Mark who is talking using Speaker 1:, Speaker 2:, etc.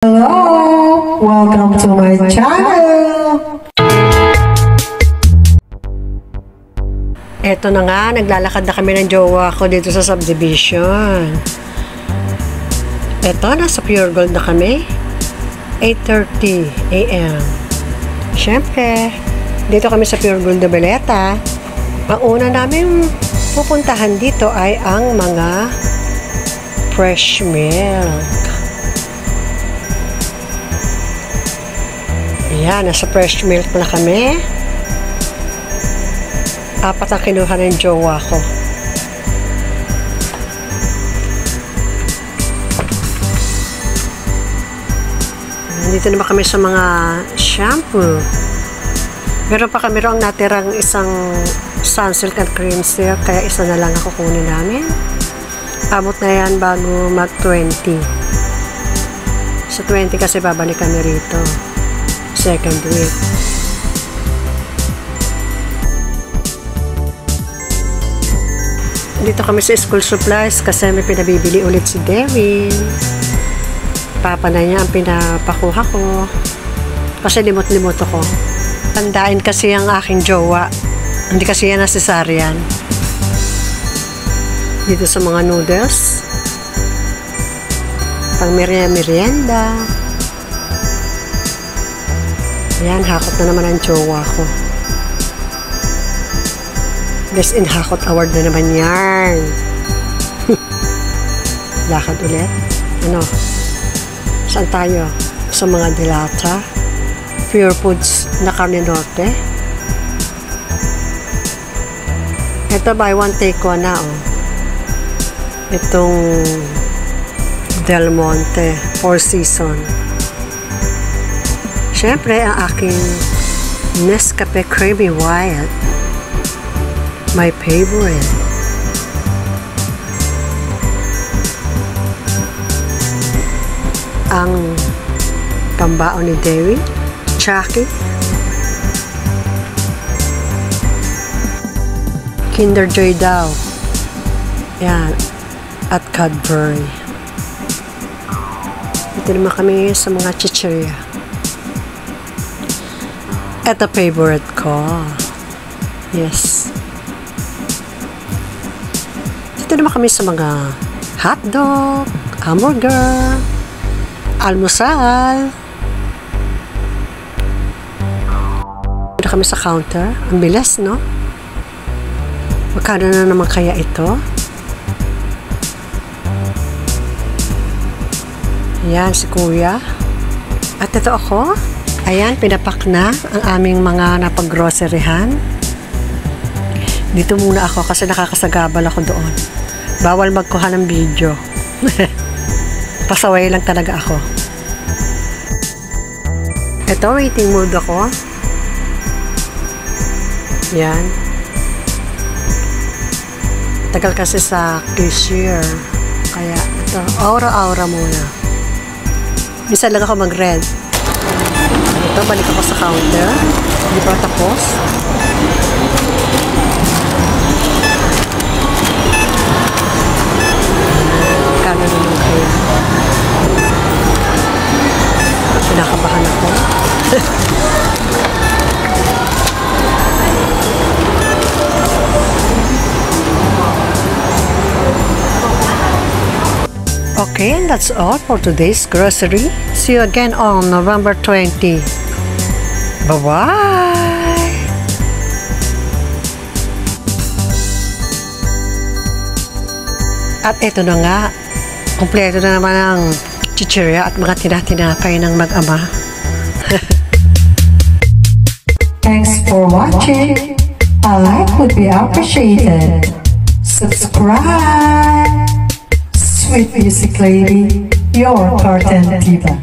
Speaker 1: Hello! Welcome to my channel!
Speaker 2: Eto na nga, naglalakad na kami ng jowa ko dito sa subdivision. Eto, nasa Pure Gold na kami. 8:30 AM. Siyempre, dito kami sa Pure Gold de Baleta. Ang una namin pupuntahan dito ay ang mga fresh milk. Ayan, nasa fresh milk na kami. 4 ang kinuha ng jowa ko. Dito naman kami sa mga shampoo. Meron pa kami roong natirang isang Sunsilk and Cream Silk, kaya isa na lang ako kunin namin. Abot na yan bago mag 20. Sa 20 kasi babalik kami rito. Second week. Dito kami sa school supplies kasi may pinabibili ulit si Devin. Papa na niya ang pinapakuha ko kasi limot-limot ako. Tandain kasi ang aking jowa, hindi kasi yan na cesarean. Dito sa mga noodles, pang merienda. Yan, hakot na naman ang jowa ko. Best in Hakot Award na naman yan. Lakad ulit. Ano? Saan tayo? Sa mga dilata. Pure Foods na Carne Norte. Ito, buy one take one na, oh. Itong Del Monte 4 Season. Siyempre, ang aking Nescafe Creamy White. My favorite. Ang pambaon ni Dewi, Chucky. Kinder Joy daw. Yan. At Cadbury. Ito naman kami sa mga chicheria. Ito favorite ko. Yes. Dito naman kami sa mga hotdog, hamburger, almusal. Dito kami sa counter. Ang bilis, no? Magkano na naman kaya ito? Ayan, si Kuya. At ito ako. Ayan, pinapak na ang aming mga napag-groceryhan. Dito muna ako kasi nakakasagabal ako doon. Bawal magkuha ng video. Pasaway lang talaga ako. Ito, waiting mode ako. Yan. Tagal kasi sa cashier. Kaya ito, aura-aura muna. Minsan lang ako mag-red. Ito, balik ako sa counter. Hindi pa tapos. Kano naman kaya? Pinakabahan ako. Okay, and that's all for today's grocery. See you again on November 20. Bye-bye! At ito na nga, kumpleto na naman ang chichirya at mga tinatinapay ng mag-ama.
Speaker 1: Thanks for watching. A like would be appreciated. Subscribe. Sweet Music Lady, your carton diva.